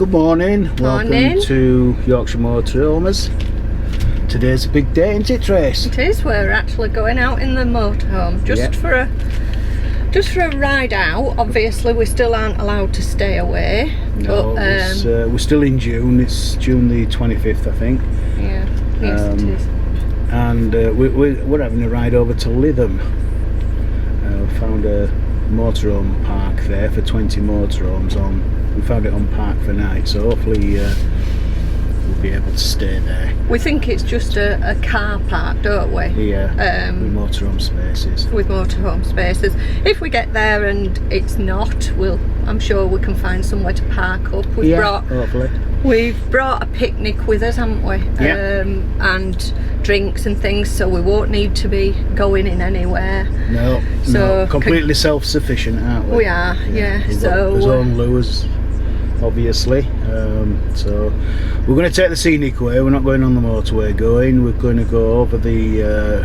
Good morning. Welcome to Yorkshire Motoroamers. Today's a big day, isn't it, Trace? It is. We're actually going out in the motorhome just for a ride out. Obviously, we still aren't allowed to stay away. No, but, we're still in June. It's June the 25th, I think. Yeah, yes it is. And we're having a ride over to Lytham. We found a motorhome park there for 20 motorhomes on. We found it on Park for Night, so hopefully we'll be able to stay there. We think it's just a car park, don't we? Yeah, with motorhome spaces. With motorhome spaces. If we get there and it's not, I'm sure we can find somewhere to park up. Hopefully. We've brought a picnic with us, haven't we? Yeah. And drinks and things, so we won't need to be going in anywhere. No, completely self-sufficient, aren't we? We are, yeah. We've got our own lures, obviously. So we're going to take the scenic way. We're not going on the motorway We're going to go over the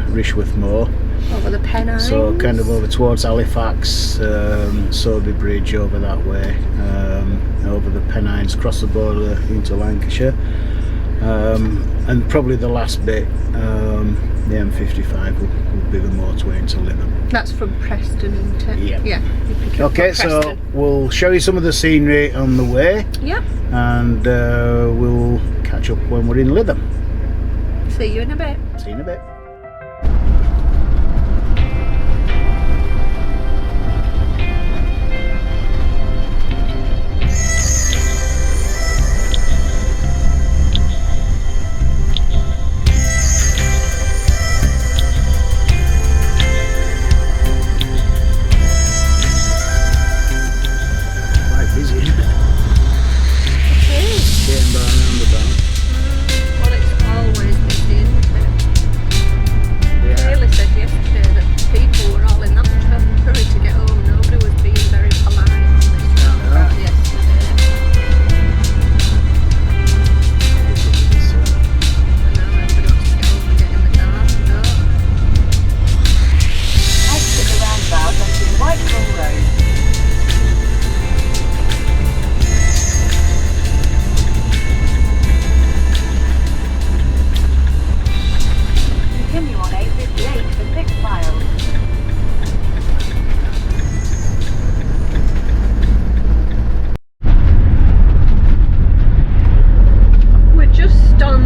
Rishworth Moor. Over the Pennines. So kind of over towards Halifax, Sowerby Bridge over that way, over the Pennines, across the border into Lancashire. And probably the last bit, the M55 will be the motorway into Lytham. That's from Preston, isn't it? Yeah. Yeah. Okay, so we'll show you some of the scenery on the way. Yeah. And we'll catch up when we're in Lytham. See you in a bit. See you in a bit.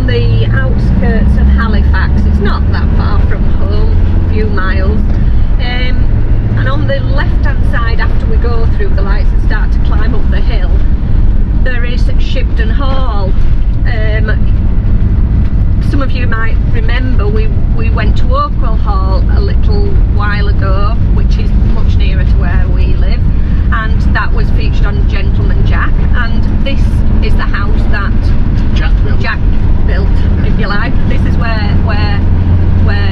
The outskirts of Halifax. It's not that far from home, a few miles, and on the left hand side, after we go through the lights and start to climb up the hill, there is Shipton Hall. Some of you might remember we went to Oakwell Hall a little while ago, which is much nearer to where we live, and that was featured on Gentleman Jack, and this is the house that Jack built, if you like. This is where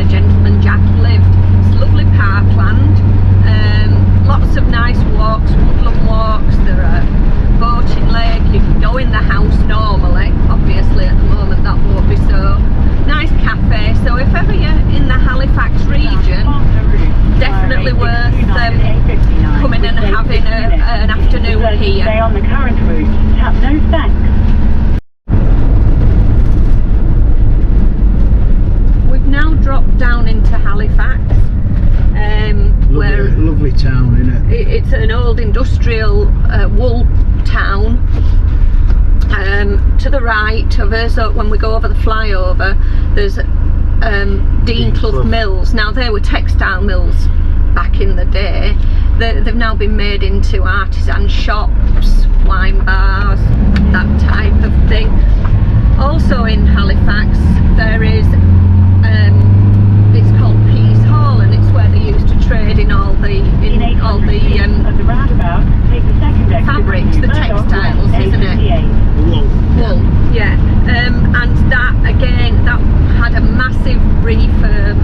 Gentleman Jack lived. It's lovely parkland, lots of nice walks, woodland walks. There are boating lake. You can go in the house normally. Obviously at the moment that won't be so. Nice cafe. So if ever you're in the Halifax region, definitely worth coming and having an afternoon here. Stay on the current route. Tap no thanks. Now dropped down into Halifax, lovely town, isn't it? It's an old industrial wool town. To the right of us, when we go over the flyover, there's Dean Clough Mills. Now they were textile mills back in the day. They've now been made into artisan shops, wine bars, that type of thing. Also in Halifax there is it's called Peace Hall, and it's where they used to trade in all the fabrics, the textiles, isn't it? Wool, yeah. And that again, that had a massive revamp,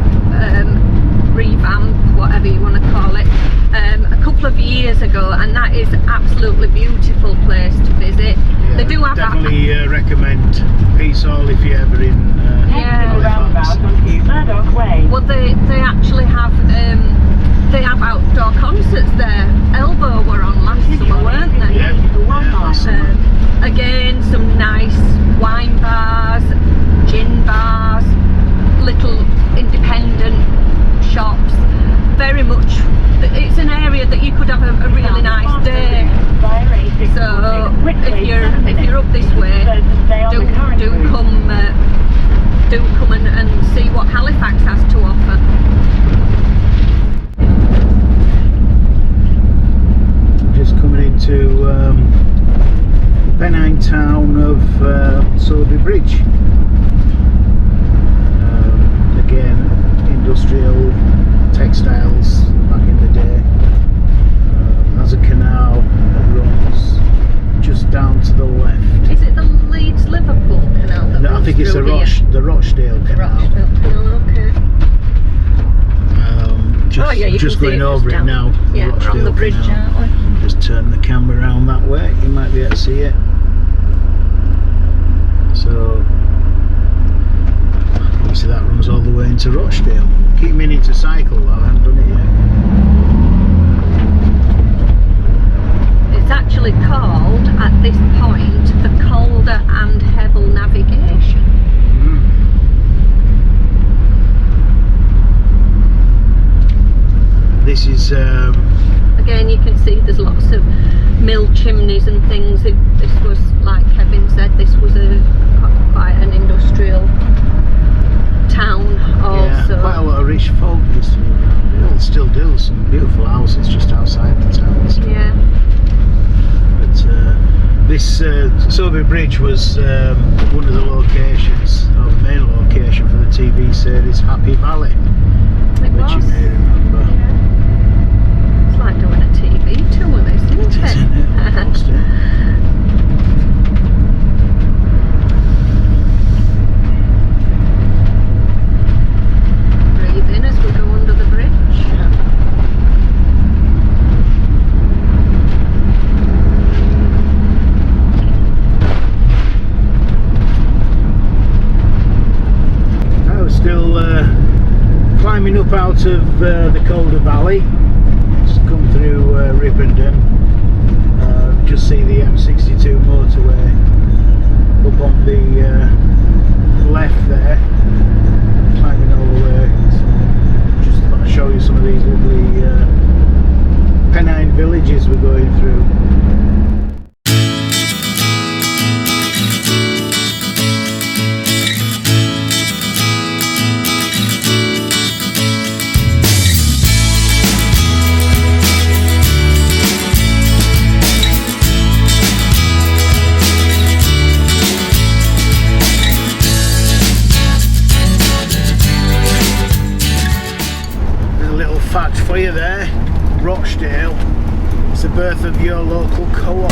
whatever you want to call it, a couple of years ago, and that is an absolutely beautiful place to visit. Yeah, they do have definitely recommend Peace Hall if you're ever in Halifax. Well, they actually have outdoor concerts there. Elbow were on last summer, weren't they? Yeah, last summer. Again, Halifax has to offer. Just coming into Pennine town of Sowerby Bridge. Again, industrial textiles back in the day. There's a canal that runs just down to the left. Is it the Leeds-Liverpool canal that No, I runs think it's through the here? Rochdale The canal. Rochdale canal, okay. Just, Oh yeah, you just can see going it over just it down. now. Yeah, we're on the bridge, canal. aren't we? Just turn the camera around that way, you might be able to see it. So obviously that runs all the way into Rochdale. Keep meaning to cycle though, I haven't done it yet. It's actually called, at this point, the Calder and Hebble Navigation. This is Again, you can see there's lots of mill chimneys and things. This was, like Kevin said, this was quite an industrial town also. yeah, quite a lot of rich folk used to live around here. Well, still do, some beautiful houses just outside the town. Yeah. But this Sowerby Bridge was one of the locations, or the main location for the TV series Happy Valley, It which you was. may remember. It's like doing a TV tour, this, isn't it? Isn't it? Almost, yeah. Breathe in as we go under the bridge. I was still climbing up out of the Calder Valley, just come through Ripondon, just see the M62 motorway up on the left there, climbing all the way. Just thought I'd show you some of these lovely Pennine villages we're going through. Fact for you there, Rochdale is the birth of your local co-op.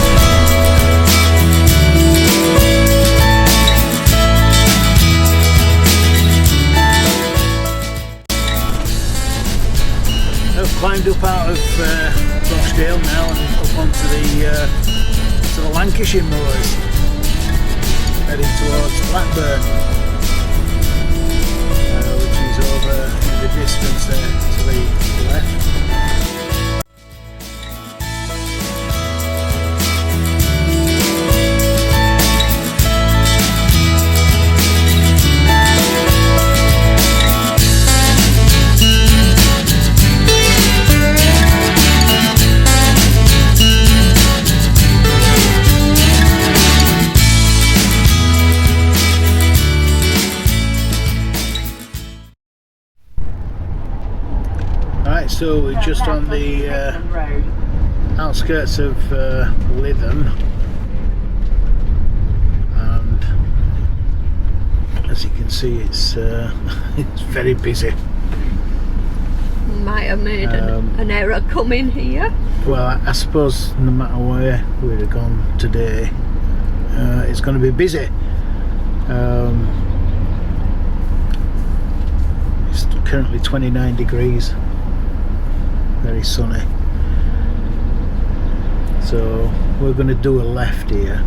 I've climbed up out of Rochdale now and up onto the Lancashire moors, heading towards Blackburn, which is over in the distance there to the left. So we're just on the outskirts of Lytham, and as you can see it's it's very busy. Might have made an error coming here. Well, I suppose no matter where we'd have gone today, it's going to be busy. It's currently 29 degrees. Very sunny, so we're going to do a left here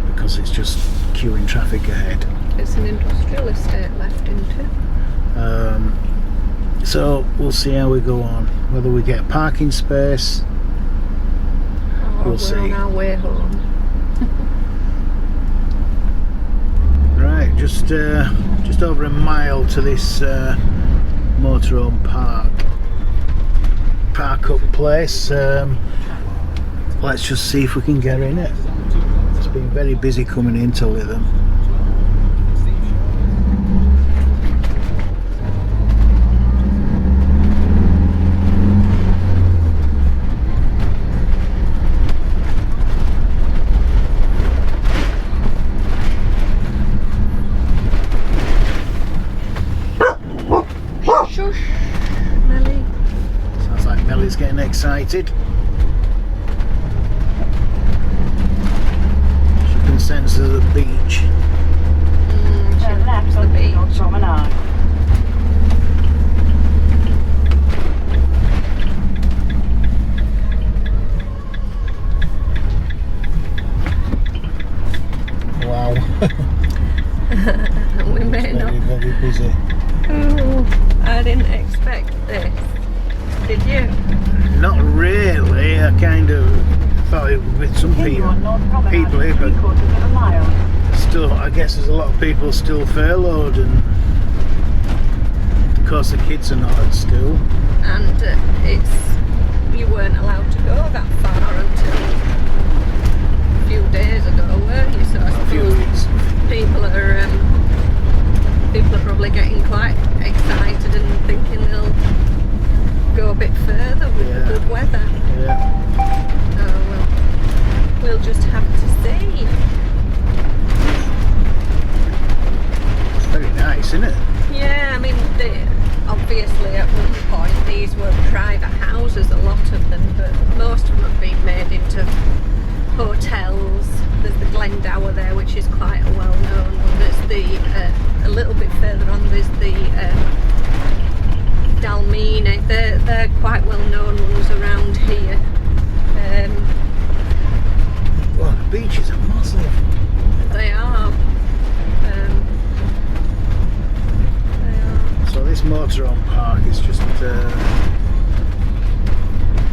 because it's just queuing traffic ahead. It's an industrial estate left into. So we'll see how we go on, whether we get a parking space. We'll see. We're on our way home. Right, just over a mile to this motorhome park up place. Let's just see if we can get in it. It's been very busy coming into Lytham. excited. She can sense the beach. She Turn left loves the onto beach. North Promenade. Wow. We may not. Very busy. Oh, I didn't expect this. Did you? Not really. I kind of thought it would be some Continue on North Promenade people here, for but 3/4 of a mile. still, I guess there's a lot of people still furloughed, and of course the kids are not at school. And you weren't allowed to go that far until a few days ago, weren't you? So I A few suppose weeks. people are probably getting quite excited and thinking they'll go a bit further with the good weather. Yeah. Oh well, we'll just have to see. Very nice, isn't it? Yeah, I mean, obviously at one point these were private houses, a lot of them, but most of them have been made into hotels. There's the Glendower there, which is quite a well-known one. There's a little bit further on, there's the Dalmine. They're quite well-known ones around here. Well, the beaches are massive. They are. So this motorhome park is just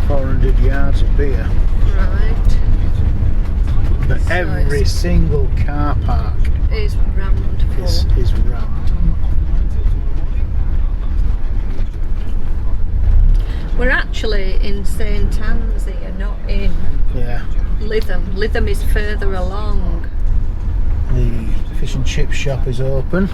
400 yards up here. Right. But So every it's- single car park Is rammed full. is rammed. We're actually in St Annes here, not in Yeah. Lytham. Lytham is further along. The fish and chip shop is open.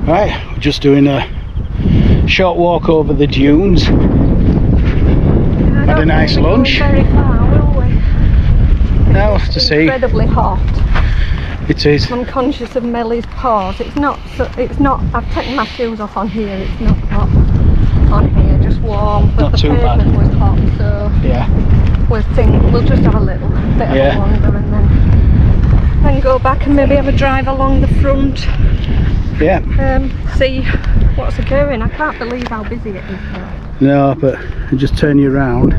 Right, we're just doing a short walk over the dunes. Had a nice lunch. Very far, will we? Now we'll have to see. Incredibly hot. It is. I'm conscious of Meli's paws. It's not. I've taken my shoes off on here. It's not hot on here. Just warm. But Not the too bad. pavement was hot, so Yeah. we'll just have a little bit of a wander and then go back and maybe have a drive along the front. Yeah. See what's occurring. I can't believe how busy it is now. No, but just turn you around.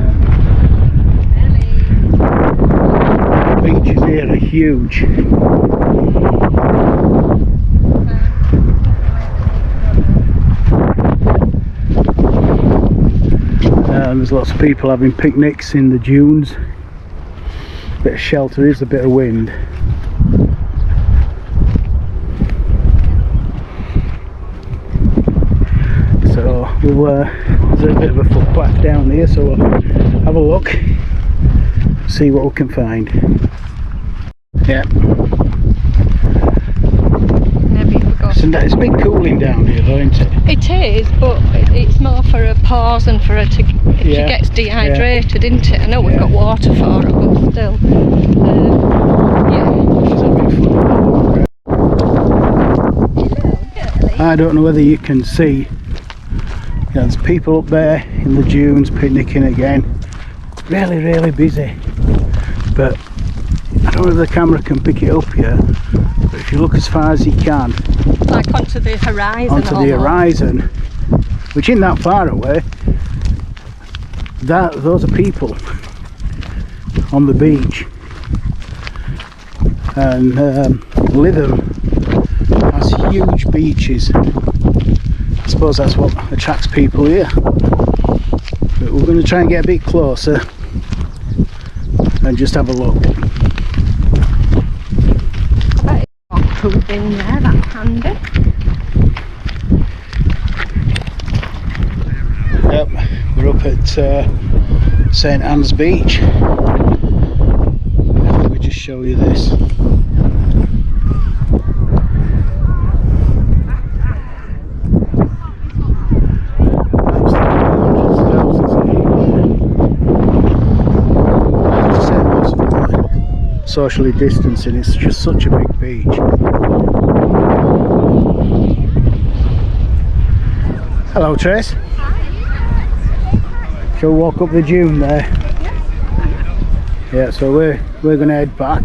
Beaches here are huge. There's lots of people having picnics in the dunes. Bit of shelter is a bit of wind. So there's a bit of a footpath down here, so we'll have a look, see what we can find. Yeah. Maybe we go. So it's a bit cooling down here though, isn't it? It is, but it's more for a pause and for her to, if she Yeah. gets dehydrated, isn't it? I know we've got water for her, but still. Yeah. She's having fun. I don't know whether you can see, there's people up there in the dunes picnicking again. Really busy, but I don't know if the camera can pick it up here, but if you look as far as you can, Like onto the horizon. onto the horizon, which isn't that far away, those are people on the beach. And Lytham has huge beaches. I suppose that's what attracts people here. But we're going to try and get a bit closer and just have a look. I bet it's got food in there, that's handy. Yep, we're up at St Annes Beach. Let me just show you this. Socially distancing, it's just such a big beach. Hello Trace. Shall we walk up the dune there? Yeah, so we're going to head back.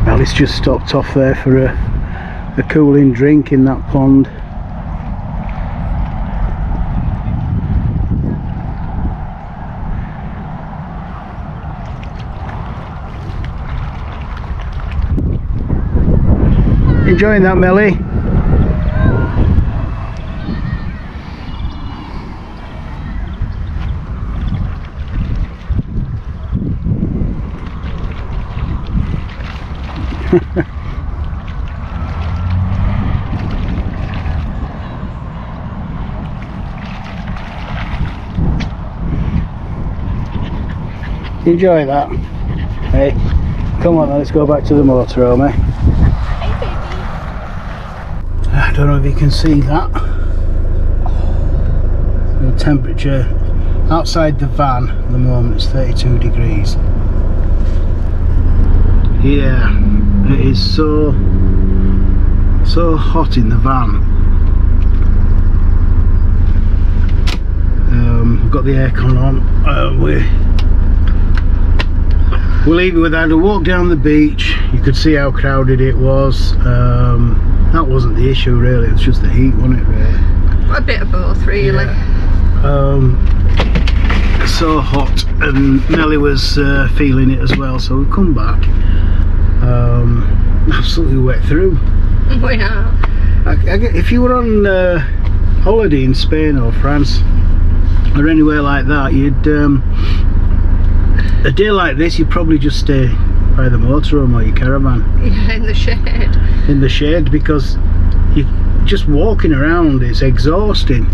Meli's just stopped off there for a cooling drink in that pond. Enjoying that, Meli? Enjoy that. Hey, come on then, let's go back to the motorhome, eh? I don't know if you can see that. The temperature outside the van at the moment is 32 degrees. Yeah, it is so hot in the van. We've got the aircon on. We'll leave it with that. I walked down the beach. You could see how crowded it was. That wasn't the issue really, it was just the heat, wasn't it really? A bit of both really. Yeah. So hot, and Meli was feeling it as well, so we've come back absolutely wet through. We are. If you were on holiday in Spain or France or anywhere like that, you'd a day like this you'd probably just stay by the motorhome or your caravan. Yeah, in the shade. In the shade, because you just walking around, it's exhausting.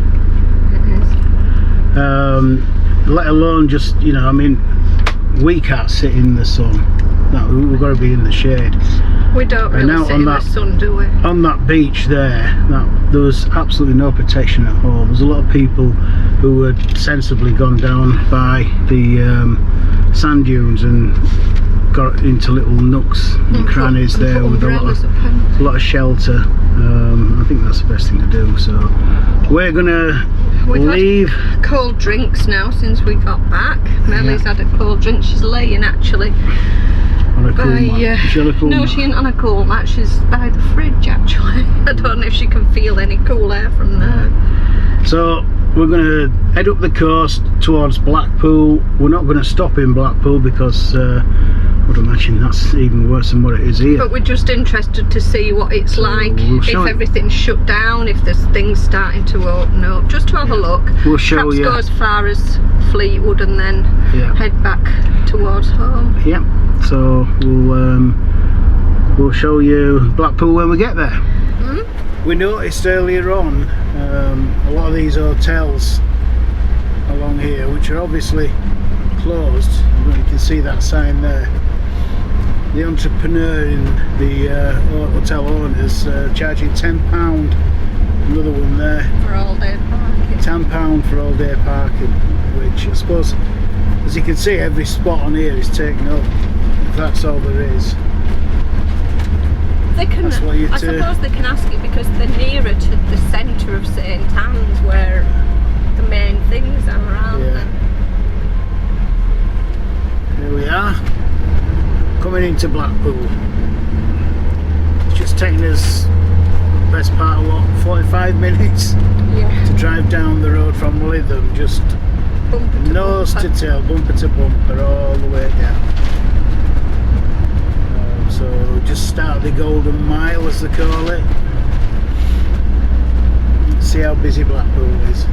It is. Let alone just, you know, I mean, we can't sit in the sun. No, we've got to be in the shade. We don't really sit in the sun, do we? On that beach there, there was absolutely no protection at all. There's a lot of people who had sensibly gone down by the sand dunes and got into little nooks and crannies there with a lot of shelter. I think that's the best thing to do. So we're gonna leave. Had cold drinks now since we got back. Meli's had a cold drink. She's laying actually On a cool mat. No, she ain't on a cool mat. She's by the fridge actually. I don't know if she can feel any cool air from there. So we're going to head up the coast towards Blackpool. We're not going to stop in Blackpool because I would imagine that's even worse than what it is here. But we're just interested to see what it's like, if everything's shut down, if there's things starting to open up, just to have a look. We'll show Perhaps you. go as far as Fleetwood and then head back towards home. Yep. So we'll show you Blackpool when we get there. We noticed earlier on a lot of these hotels along here, which are obviously closed. You can see that sign there. The entrepreneur in the hotel owners charging £10. Another one there. For all day parking. £10 for all day parking, which I suppose, as you can see, every spot on here is taken up. If that's all there is. They can, I suppose they can ask you because they're nearer to the centre of St Annes where the main things are, aren't they? into Blackpool. It's just taken us the best part of what, 45 minutes Yeah. to drive down the road from Lytham, just Bumper to nose bumper. to tail, bumper to bumper, all the way down. So just start the Golden Mile, as they call it. See how busy Blackpool is.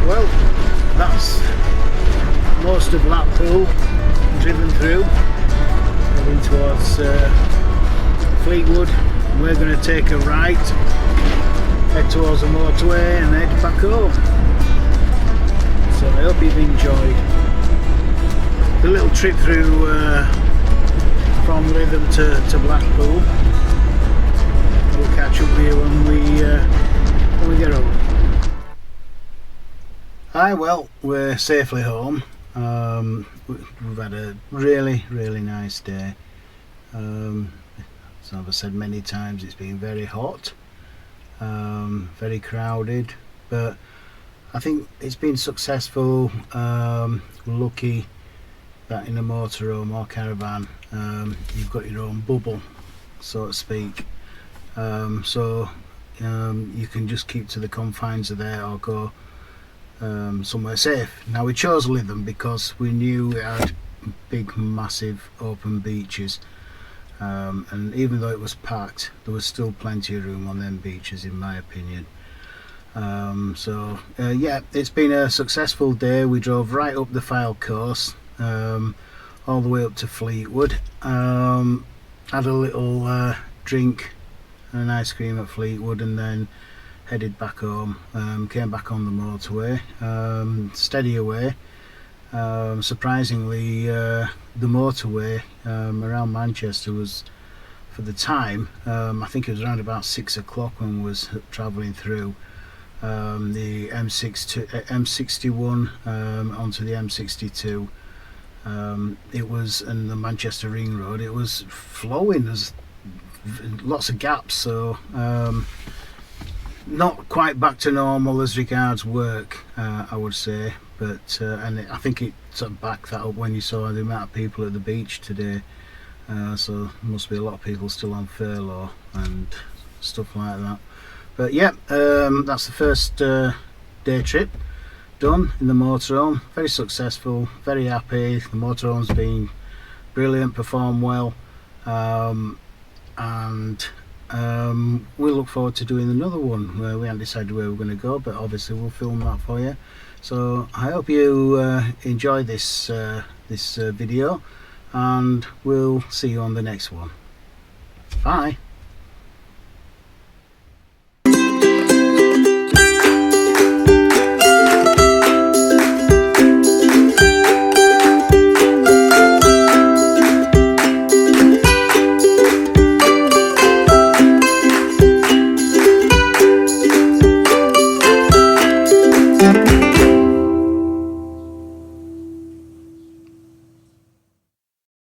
Well, that's most of Blackpool driven through, heading towards Fleetwood. We're going to take a right, head towards the motorway and head back home. So I hope you've enjoyed the little trip through from Lytham to Blackpool. We'll catch up with you when we get home. Hi, well, we're safely home. We've had a really nice day. As I've said many times, it's been very hot, very crowded, but I think it's been successful. We're lucky that in a motorhome or caravan you've got your own bubble, so to speak, so you can just keep to the confines of there or go somewhere safe. Now we chose Lytham because we knew it had big massive open beaches, and even though it was packed, there was still plenty of room on them beaches in my opinion. Yeah, it's been a successful day. We drove right up the Fylde coast, all the way up to Fleetwood, had a little drink and an ice cream at Fleetwood, and then headed back home. Came back on the motorway, steady away, Surprisingly, the motorway around Manchester was, for the time, I think it was around about 6 o'clock when we was travelling through the M61 onto the M62. It was, and the Manchester Ring Road, it was flowing. There's lots of gaps, so not quite back to normal as regards work, I would say, but and I think it sort of backed that up when you saw the amount of people at the beach today. So there must be a lot of people still on furlough and stuff like that. But yeah, that's the first day trip done in the motorhome. Very successful, very happy. The motorhome's been brilliant, performed well, and we look forward to doing another one where we haven't decided where we're going to go, but obviously we'll film that for you. So I hope you enjoy this video, and we'll see you on the next one. Bye.